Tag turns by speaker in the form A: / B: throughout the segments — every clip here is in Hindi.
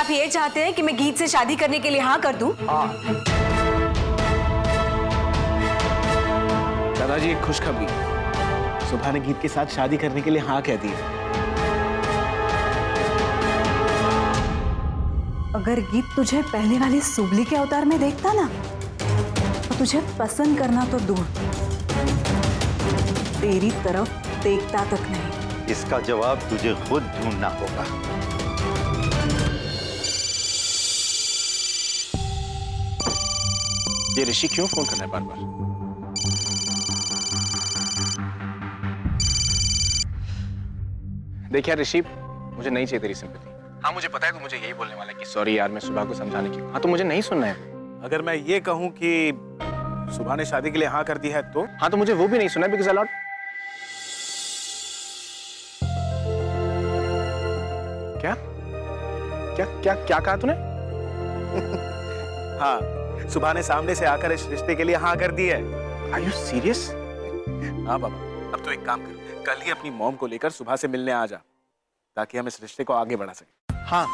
A: आप ये चाहते हैं कि मैं गीत से शादी करने के लिए हाँ कर दूं?
B: हाँ। दादाजी एक खुशखबरी, सुभा ने गीत के साथ शादी करने के लिए हाँ कह दी है।
C: अगर गीत तुझे पहले वाली सुबली के अवतार में देखता ना, तो तुझे पसंद करना तो दूर, तेरी तरफ देखता तक नहीं।
D: इसका जवाब तुझे खुद ढूंढना होगा।
B: ये ऋषि क्यों फोन कर रहा है बार बार? देखिए ऋषि, मुझे नहीं चाहिए तेरी सिंपैथी। हाँ मुझे पता है तू मुझे यही बोलने वाला है कि सॉरी यार मैं सुबह को समझाने की। हाँ तो मुझे नहीं सुनना है। अगर मैं ये कहूँ कि सुबह ने शादी के लिए हाँ कर दी है तो? हाँ तो मुझे वो भी नहीं सुना है बिकॉज़ आई नॉट। क्या क्या क्या क्या कहा तूने? हाँ सुबह ने सामने से आकर इस रिश्ते के लिए हाँ कर दी है। Are you serious? हाँ बाबा, अब तो एक काम कर, कल ही अपनी मॉम को लेकर सुबह से मिलने आ जा, ताकि हम इस रिश्ते को आगे बढ़ा सकें। हाँ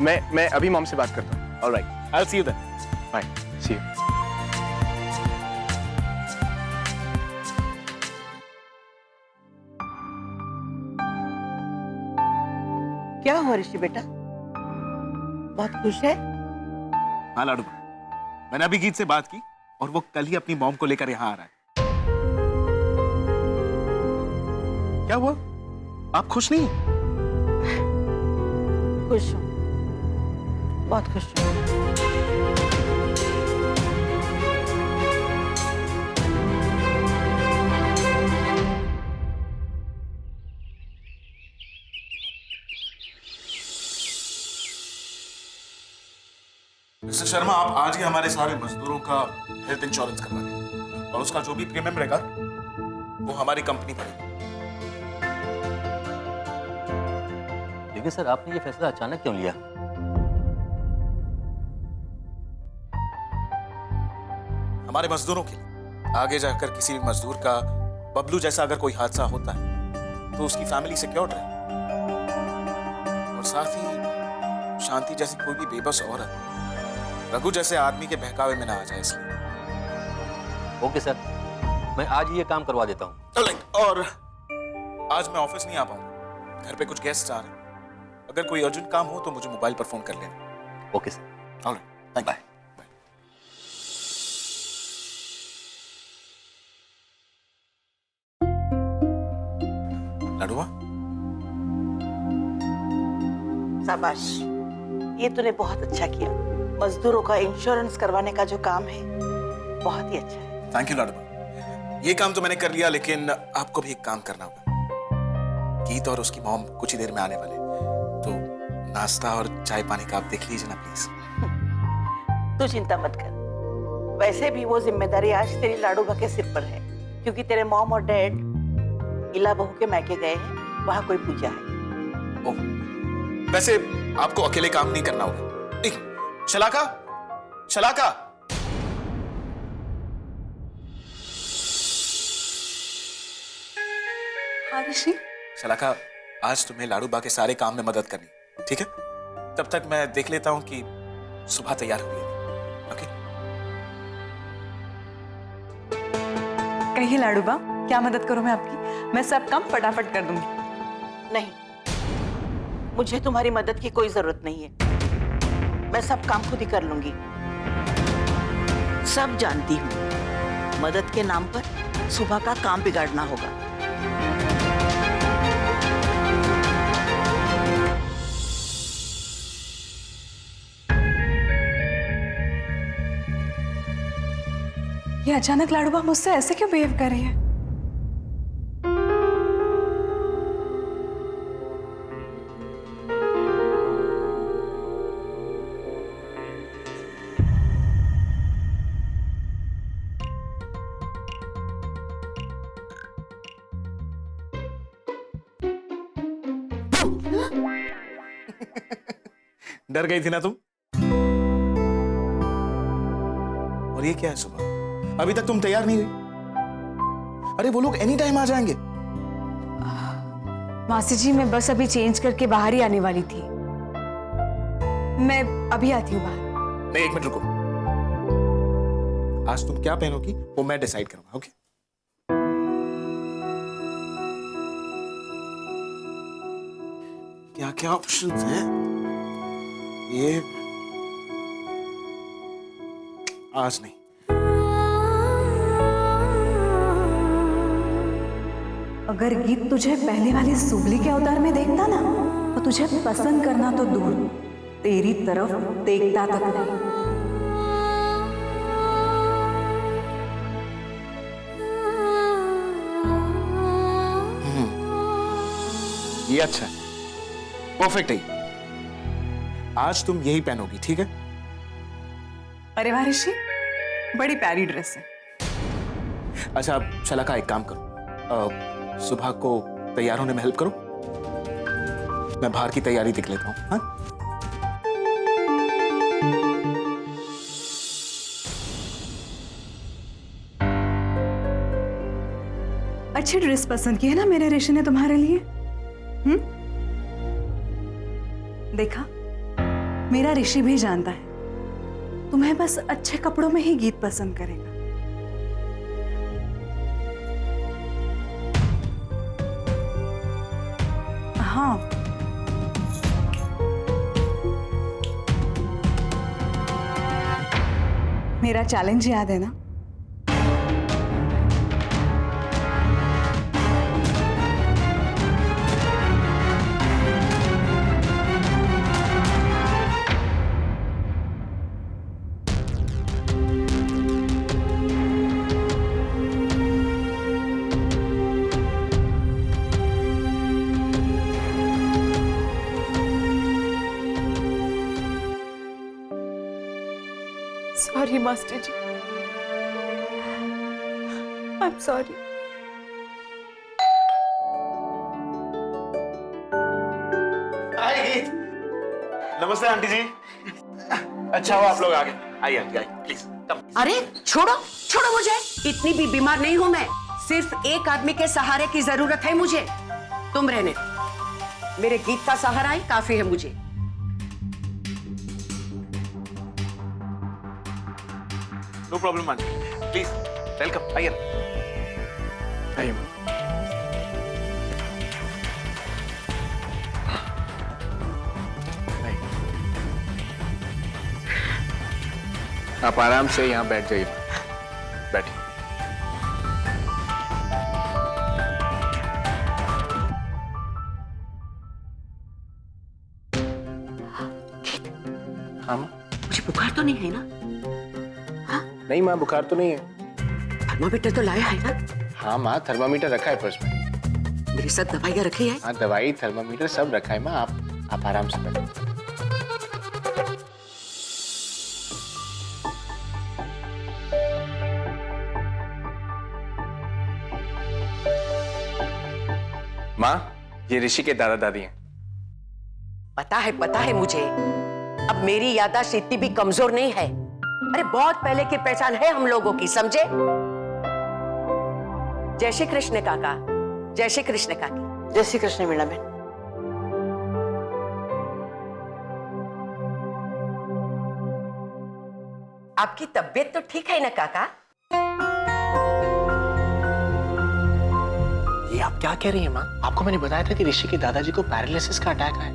B: मैं अभी मॉम से बात करता हूँ। Alright, I'll see you then. Bye. See you.
E: क्या हुआ ऋषि बेटा, बहुत खुश है?
B: हाँ लाडू, मैंने अभी गीत से बात की और वो कल ही अपनी मॉम को लेकर यहाँ आ रहा है। क्या हुआ? आप खुश नहीं?
E: खुश हूँ, बहुत खुश हूँ।
B: मिस्टर शर्मा, आप आज ही हमारे सारे मजदूरों का हेल्थ इंश्योरेंस करवा दें और उसका जो भी प्रीमियम रहेगा वो हमारी कंपनी भरेगी।
F: लेकिन सर आपने ये फैसला अचानक क्यों लिया?
B: हमारे मजदूरों के लिए आगे जाकर किसी भी मजदूर का बबलू जैसा अगर कोई हादसा होता है तो उसकी फैमिली सिक्योर रहे और साथ ही शांति जैसी कोई भी बेबस औरत रघु जैसे आदमी के बहकावे में ना आ जाए, इसलिए।
F: ओके सर, मैं आज ही ये काम करवा देता हूँ।
B: और आज मैं ऑफिस नहीं आ पाऊंगा, घर पे कुछ गेस्ट आ रहे हैं। अगर कोई अर्जेंट काम हो तो मुझे मोबाइल पर फोन कर लेना।
F: Okay sir.
B: Alright, thank you. Ladua,
E: शाबाश, ये तूने बहुत अच्छा किया। मजदूरों का इंश्योरेंस करवाने का जो काम है बहुत ही अच्छा है।
B: Thank you Ladua. ये काम तो मैंने कर लिया, लेकिन आपको भी एक काम करना होगा। गीत और उसकी मॉम कुछ ही देर में आने वाले, तो नाश्ता और चाय पानी का आप देख लीजिए ना प्लीज।
E: तू चिंता मत कर, वैसे भी वो जिम्मेदारी आज तेरी लाडूबा के सिर पर है, क्योंकि तेरे मॉम और डैड इला बहू के मैके गए हैं, वहां कोई पूजा है।
B: ओह, वैसे आपको अकेले काम नहीं करना होगा। शलाका, शलाका,
C: हाँ ऋषि।
B: शलाका, आज तुम्हें लाडूबा के सारे काम में मदद करनी, ठीक है? तब तक मैं देख लेता हूं कि सुबह तैयार हुई है। ओके?
C: कहिए लाडूबा, क्या मदद करूं मैं आपकी? मैं सब काम फटाफट कर दूंगी।
E: नहीं, मुझे तुम्हारी मदद की कोई जरूरत नहीं है, मैं सब काम खुद ही कर लूंगी। सब जानती हूँ, मदद के नाम पर सुबह का काम बिगाड़ना होगा।
C: ये अचानक लाडूबा मुझसे ऐसे क्यों बिहेव कर रही है?
B: डर गई थी ना तुम? और ये क्या है सुबह, अभी तक तुम तैयार नहीं हुई? अरे वो लोग एनी टाइम आ जाएंगे।
A: मासी जी मैं बस अभी चेंज करके बाहर ही आने वाली थी। मैं अभी आती हूँ बाहर।
B: नहीं, 1 मिनट रुको। आज तुम क्या पहनोगी वो मैं डिसाइड करूंगा, ओके? क्या क्या ऑप्शंस हैं? ये आज नहीं।
C: अगर गीत तुझे पहले वाली सुबली के अवतार में देखता ना, तो तुझे पसंद करना तो दूर, तेरी तरफ देखता तक नहीं।
B: ये अच्छा है, परफेक्ट है। आज तुम यही पहनोगी, ठीक है?
C: अरे वाह ऋषि, बड़ी प्यारी ड्रेस है।
B: अच्छा, अब शलाका एक काम करो, सुबह को तैयार होने में हेल्प करो, मैं बाहर की तैयारी देख लेता हूँ। हाँ?
C: अच्छी ड्रेस पसंद की है ना मेरे ऋषि ने तुम्हारे लिए? देखा, मेरा ऋषि भी जानता है तुम्हें बस अच्छे कपड़ों में ही गीत पसंद करेगा। हाँ, मेरा चैलेंज याद है ना?
A: Sorry master ji, I am sorry.
B: नमस्ते आंटी जी। अच्छा हुआ आप लोग आ गए। आइए आंटी, आइए प्लीज कम।
G: अरे छोड़ो छोड़ो मुझे, इतनी भी बीमार नहीं हूं मैं। सिर्फ एक आदमी के सहारे की जरूरत है मुझे। तुम रहने दो, मेरे गीत का सहारा ही काफी है मुझे।
B: No problem aunty, please welcome. आइए आइए।
H: आप आराम से यहाँ बैठ जाइए। बैठिए। हाँ माँ?
G: मुझे बुखार तो नहीं है ना?
H: नहीं माँ, बुखार तो नहीं है।
G: थर्मामीटर तो लाया है ना?
H: हाँ माँ, थर्मामीटर रखा है पर्स में।
G: मेरी सब दवाइयाँ रखी है?
H: हाँ, दवाई थर्मामीटर सब रखा है माँ। आप आराम से बैठो। माँ, ये ऋषि के दादा दादी हैं।
G: पता है मुझे। अब मेरी याददाश्त इतनी भी कमजोर नहीं है। अरे बहुत पहले की पहचान है हम लोगों की, समझे? जय श्री कृष्ण काका, जय श्री कृष्ण काकी।
E: जय श्री कृष्ण मीणा बहन।
G: आपकी तबीयत तो ठीक है ना काका?
H: ये आप क्या कह रही हैं माँ? आपको मैंने बताया था कि ऋषि के दादाजी को पैरालिसिस का अटैक आया।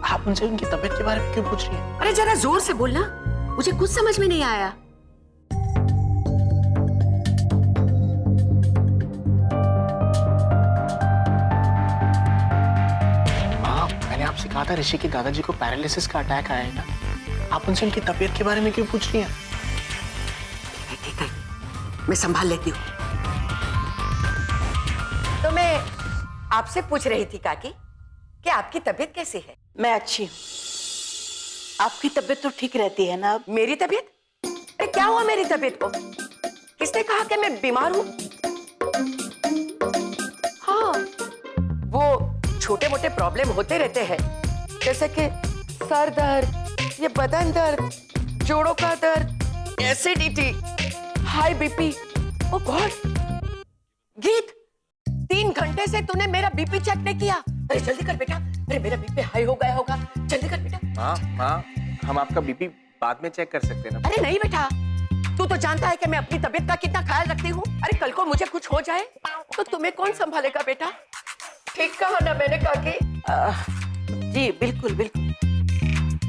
H: आप उनसे उनकी तबीयत के बारे में क्यों पूछ रही हैं?
G: अरे जरा जोर से बोलना, मुझे कुछ समझ में नहीं आया।
H: माँ, मैंने आपसे कहा था ऋषि के दादाजी को पैरालिसिस का अटैक आया है ना। आप उनसे उनकी तबीयत के बारे में क्यों पूछ रही हैं?
G: ठीक है, मैं संभाल लेती हूँ। तो मैं आपसे पूछ रही थी काकी कि आपकी तबीयत कैसी है?
E: मैं अच्छी हूँ। आपकी तबीयत तो ठीक रहती है ना?
G: मेरी तबीयत? अरे क्या हुआ मेरी तबीयत को? किसने कहा कि मैं बीमार हूँ? हाँ, वो छोटे मोटे प्रॉब्लम होते रहते हैं, जैसे कि सर दर्द, ये बदन दर्द, जोड़ों का दर्द, एसिडिटी, हाई बीपी। ओ गॉड, गीत 3 घंटे से तूने मेरा बीपी चेक नहीं किया। अरे जल्दी कर बेटा, अरे मेरा बीपी हाई हो गया होगा, जल्दी कर बेटा।
H: माँ, हम आपका बीपी बाद में चेक कर सकते हैं ना।
G: अरे नहीं बेटा, तू तो जानता है कि मैं अपनी तबीयत का कितना ख्याल रखती हूँ। अरे कल को मुझे कुछ हो जाए तो तुम्हें कौन संभालेगा बेटा? ठीक कहा ना मैंने कहा कि
E: जी बिल्कुल बिल्कुल।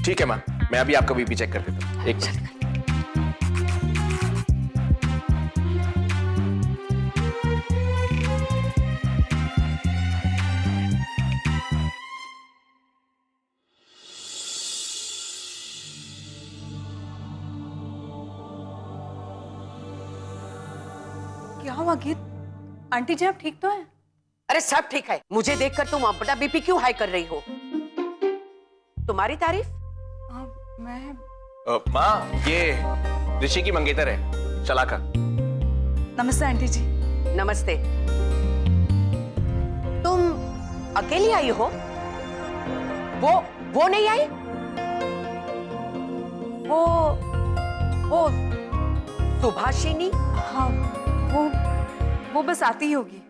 H: ठीक है माँ, मैं अभी आपका बीपी चेक कर देता हूँ। एक मिनट।
C: क्या हुआ गीत? आंटी जी आप ठीक तो हैं?
G: अरे सब ठीक है। मुझे देखकर तुम अपना बीपी क्यों हाई कर रही हो? तुम्हारी तारीफ?
C: मैं
H: माँ, ये ऋषि की मंगेतर है, शलाका।
C: नमस्ते आंटी जी।
G: नमस्ते। तुम अकेली आई हो? वो नहीं आई? वो सुभाषिनी?
C: हाँ वो बस आती ही होगी।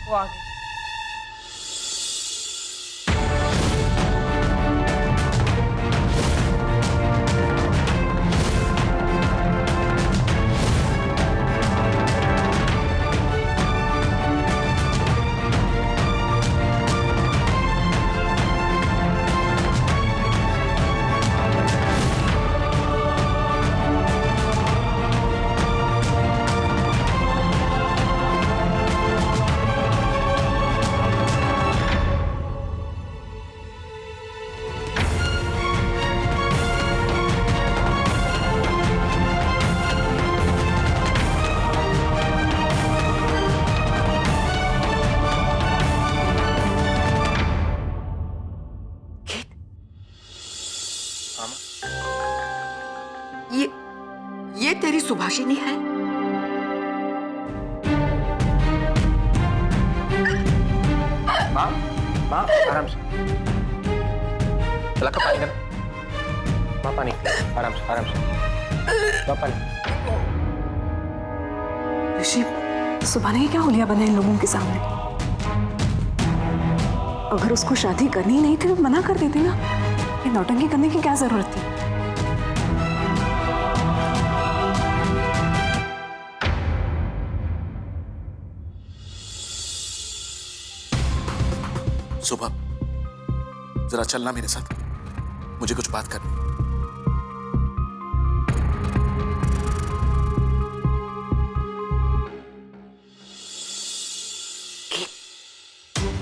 C: वो आ गई।
G: ये तेरी सुभाषिनी है?
H: माँ, आराम से। शलाका पानी कर। माँ पानी, आराम से। माँ पानी।
C: ऋषि, सुभाने की क्या हुलिया बना इन लोगों के सामने? अगर उसको शादी करनी ही नहीं थी तो मना कर देती ना। ये नौटंकी करने की क्या जरूरत थी?
B: सुबह जरा चलना मेरे साथ, मुझे कुछ बात करनी है।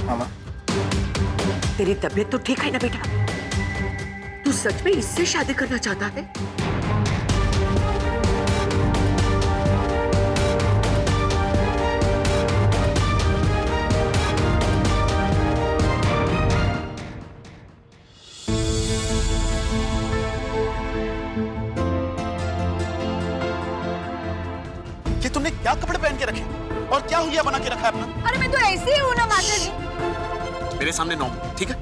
H: मामा,
G: तेरी तबीयत तो ठीक है ना बेटा? तू सच में इससे शादी करना चाहता है?
B: ये तुमने क्या कपड़े पहन के रखे और क्या हुलिया बना के रखा है अपना?
A: अरे मैं तो ऐसी ही हूं ना मास्टर जी।
B: मेरे सामने नो, ठीक है?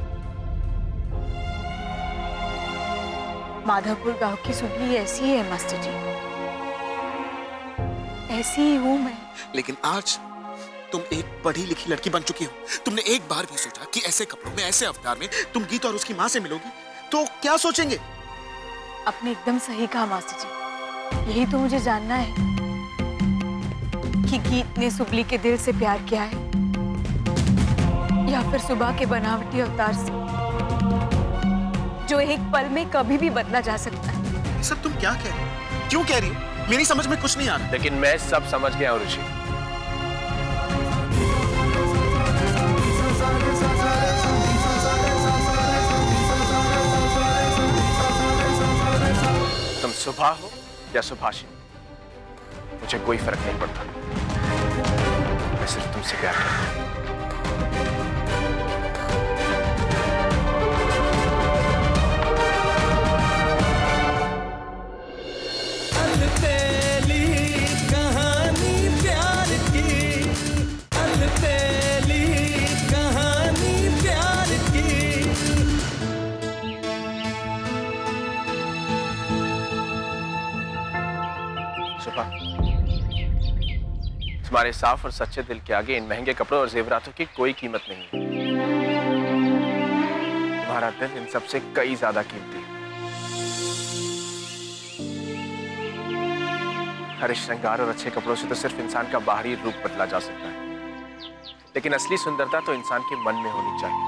A: माधवपुर गांव की सुगली ऐसी ही है मास्टर जी, ऐसी ही हूं मैं।
B: लेकिन आज तुम एक पढ़ी लिखी लड़की बन चुकी हो। तुमने एक बार भी सोचा कि ऐसे कपड़ों में, ऐसे अवतार में तुम गीत और उसकी माँ से मिलोगी तो क्या सोचेंगे?
A: आपने एकदम सही कहा मास्टर जी। यही तो मुझे जानना है कि गीत ने सुगली के दिल से प्यार किया है या फिर सुबह के बनावटी अवतार से, जो एक पल में कभी भी बदला जा सकता है।
B: ये सब तुम क्या कह रही हो? क्यों कह रही हो? मेरी समझ में कुछ नहीं आ रहा।
H: लेकिन मैं सब समझ गया हूँ ऋषि। तुम सुबह हो या सुभाषिनी, मुझे कोई फर्क नहीं पड़ता। मैं सिर्फ तुमसे प्यार करता हूँ।
I: कहानी प्यार की, अलबेली कहानी।
H: सुबह, तुम्हारे साफ और सच्चे दिल के आगे इन महंगे कपड़ों और जेवरातों की कोई कीमत नहीं है। तुम्हारा दिल इन सबसे कई ज्यादा कीमती है। हर श्रृंगार और अच्छे कपड़ों से तो सिर्फ इंसान का बाहरी रूप बदला जा सकता है, लेकिन असली सुंदरता तो इंसान के मन में होनी चाहिए,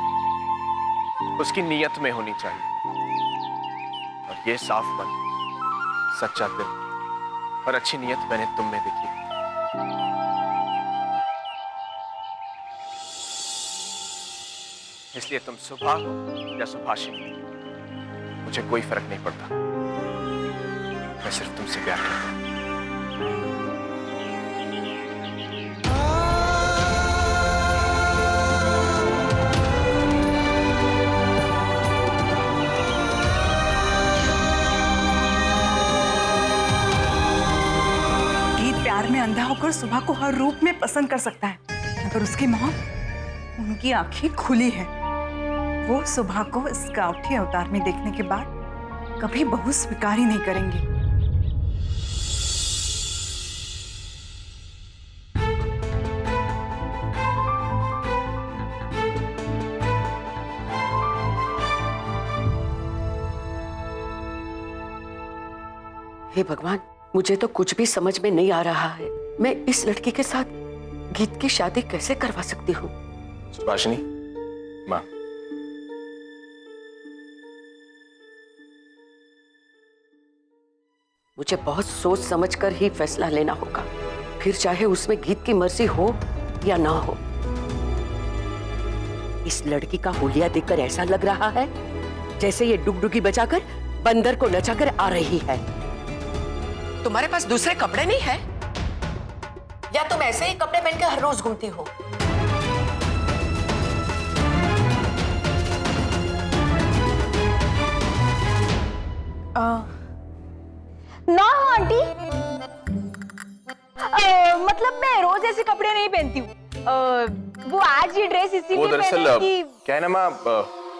H: उसकी नीयत में होनी चाहिए। और ये साफ मन, सच्चा दिल और अच्छी नीयत मैंने तुम में देखी है। इसलिए तुम सुबह हो या सुभाषिनी, मुझे कोई फर्क नहीं पड़ता। मैं सिर्फ तुमसे प्यार करता हूं।
C: प्यार में अंधा होकर सुबह को हर रूप में पसंद कर सकता है, मगर उसकी मौत, उनकी आंखें खुली है। वो सुबह को इस गावठी अवतार में देखने के बाद कभी बहू स्वीकार ही नहीं करेंगे।
G: हे भगवान, मुझे तो कुछ भी समझ में नहीं आ रहा है। मैं इस लड़की के साथ गीत की शादी कैसे करवा सकती हूँ?
H: सुभाषिनी, माँ,
G: मुझे बहुत सोच समझकर ही फैसला लेना होगा, फिर चाहे उसमें गीत की मर्जी हो या ना हो। इस लड़की का हुलिया देखकर ऐसा लग रहा है जैसे ये डुगडुगी बजाकर बंदर को नचाकर आ रही है। तुम्हारे पास दूसरे कपड़े नहीं है, या तुम ऐसे ही कपड़े पहनकर हर रोज घूमती हो?
A: ना हो आंटी, मतलब मैं रोज ऐसे कपड़े नहीं पहनती हूँ। वो आज ये ड्रेस इसीलिए
H: वो दरअसल
A: पहनी कि
H: क्या है ना माँ,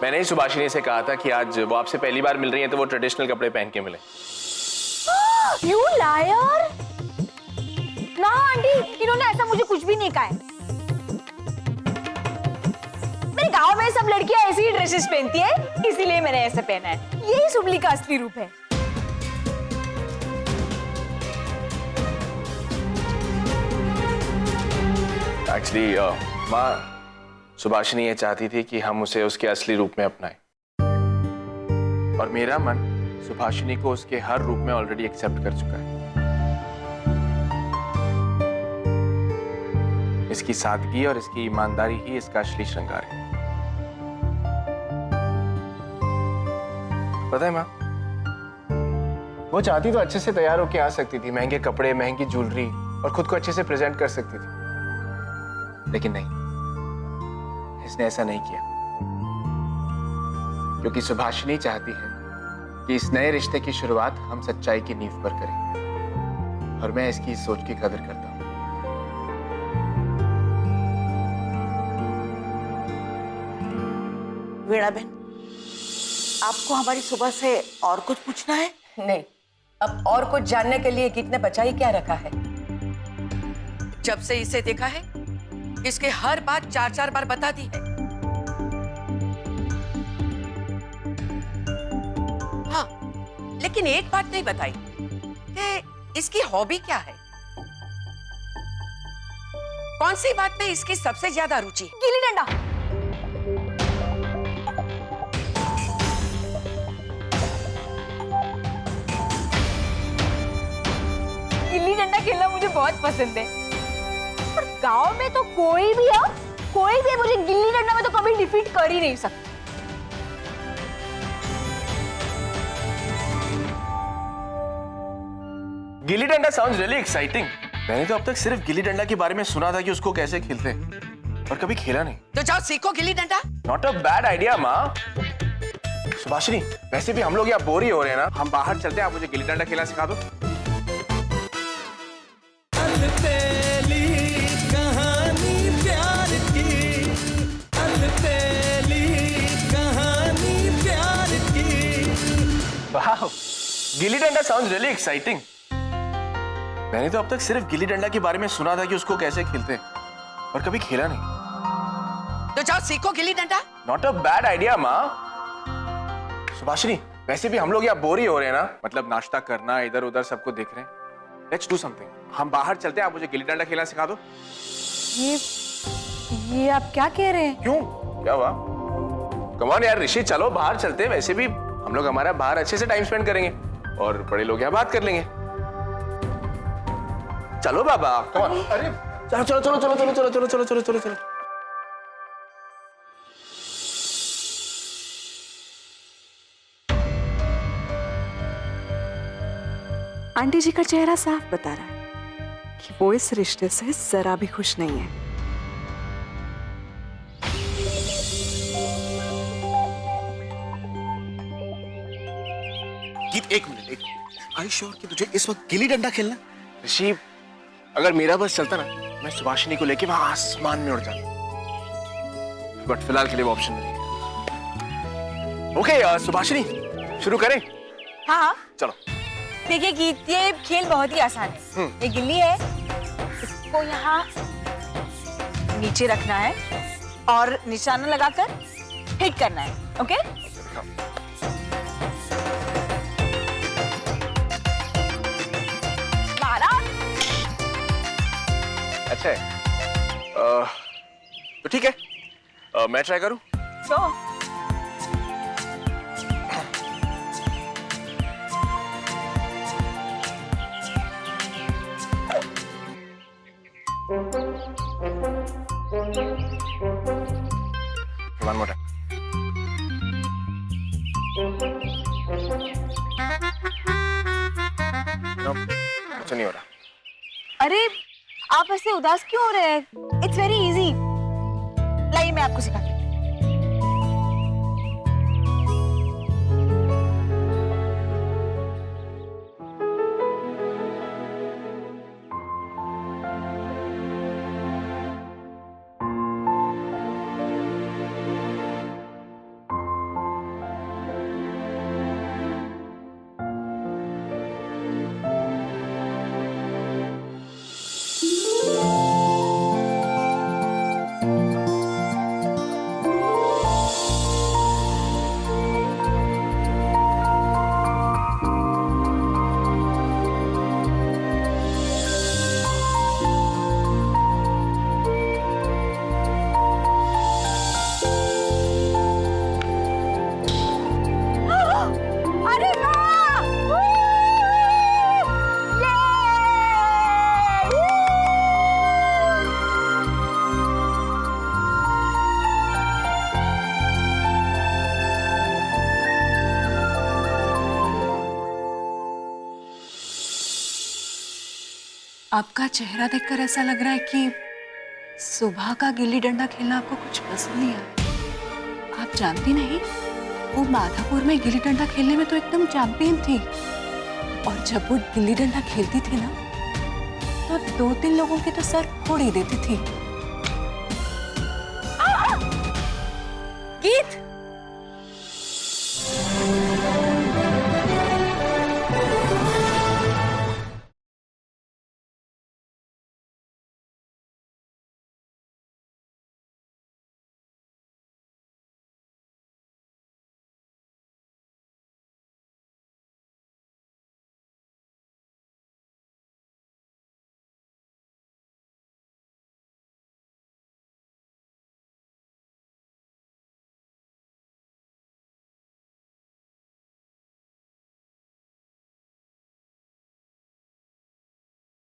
H: मैंने ही सुभाषिनी से कहा था कि आज वो आपसे पहली बार मिल रही है तो वो ट्रेडिशनल कपड़े पहन के मिले।
A: You liar! ना आंटी, इन्होंने ऐसा मुझे कुछ भी नहीं कहा है। मेरे गांव में सब लड़कियां ऐसी ही ड्रेसेस पहनती है, इसीलिए मैंने ऐसे पहना है। यही सुबली का असली रूप है।
H: एक्चुअली माँ, सुभाषिनी ये चाहती थी कि हम उसे उसके असली रूप में अपनाएं, और मेरा मन सुभाषिनी को उसके हर रूप में ऑलरेडी एक्सेप्ट कर चुका है। इसकी सादगी और इसकी ईमानदारी ही इसका असली श्रृंगार है। पता है माँ, वो चाहती तो अच्छे से तैयार होके आ सकती थी, महंगे कपड़े, महंगी ज्वेलरी, और खुद को अच्छे से प्रेजेंट कर सकती थी, लेकिन नहीं, इसने ऐसा नहीं किया, क्योंकि सुभाषिनी चाहती है कि इस नए रिश्ते की शुरुआत हम सच्चाई की नींव पर करें, और मैं इसकी इस सोच की कदर करता हूं।
E: वीणा बहन, आपको हमारी सुबह से और कुछ पूछना है?
G: नहीं, अब और कुछ जानने के लिए गीत ने बचा ही क्या रखा है? जब से इसे देखा है, इसके हर बात 4-4 बार बता दी है। हाँ, लेकिन एक बात नहीं बताई कि इसकी हॉबी क्या है। कौन सी बात में इसकी सबसे ज्यादा रुचि?
A: गिल्ली डंडा। गिल्ली डंडा खेलना मुझे बहुत पसंद है, पर गांव में तो कोई भी मुझे गिल्ली डंडा में तो कभी डिफीट कर ही नहीं सकता।
H: Gilli danda sounds really exciting. मैंने तो अब तक सिर्फ गिल्ली डंडा के बारे में सुना था कि उसको कैसे खेलते हैं, और कभी खेला नहीं।
G: तो जाओ सीखो gilli danda.
H: Not a bad idea माँ। सुभाषिनी, वैसे भी हम लोग यहाँ बोर ही हो रहे हैं ना, हम बाहर चलते हैं, आप मुझे गिल्ली डंडा खेलना सिखा दो। वाह, gilli danda sounds really exciting. मैंने तो अब तक सिर्फ गिल्ली डंडा के बारे में सुना था कि उसको कैसे खेलते हैं, और कभी खेला नहीं।
G: तो जाओ सीखो gilli danda.
H: Not a bad idea माँ। सुभाषिनी, वैसे भी हम लोग यहाँ बोर ही हो रहे हैं ना, मतलब नाश्ता करना, इधर उधर सबको देख रहे हैं। Let's do something. हम बाहर चलते हैं, आप मुझे गिल्ली डंडा खेलना सिखा दो।
A: ये आप क्या कह रहे हैं?
H: क्यों, क्या हुआ? कम ऑन यार ऋषि, चलो बाहर चलते हैं। वैसे भी हम लोग हमारा बाहर अच्छे से टाइम स्पेंड करेंगे और बड़े लोग यहाँ बात कर लेंगे। चलो बाबा, कम ऑन। अरे चलो चलो चलो चलो चलो चलो चलो चलो चलो चलो चलो।
C: आंटी जी का चेहरा साफ बता रहा है कि वो इस रिश्ते से जरा भी खुश नहीं है।
B: गीत, एक मिनट। आई श्योर कि तुझे इस वक्त गिल्ली डंडा खेलना?
H: ऋषि, अगर मेरा बस चलता ना, मैं सुभाषिनी को लेके वहां आसमान में उड़ जाता, बट फिलहाल के लिए वो ऑप्शन नहीं है। ओके सुभाषिनी, शुरू करें?
A: हाँ हाँ,
H: चलो।
A: देखिए गीत, ये खेल बहुत ही आसान है। ये गिल्ली है, इसको यहाँ नीचे रखना है और निशाना लगाकर हिट करना है। ओके?
H: अच्छा है। तो ठीक है, मैं ट्राई करूं?
A: तो
H: One more time. Nope, कुछ नहीं हो रहा।
A: अरे आप ऐसे उदास क्यों हो रहे हैं? It's very easy. लाइए मैं आपको सिखाती हूँ। आपका चेहरा देखकर ऐसा लग रहा है कि सुबह का गिल्ली डंडा खेलना आपको कुछ पसंद नहीं आया। आप जानती नहीं, वो माधापुर में गिल्ली डंडा खेलने में तो एकदम चैंपियन थी, और जब वो गिल्ली डंडा खेलती थी ना, तो 2-3 लोगों के तो सर फोड़ ही देती थी। गीत,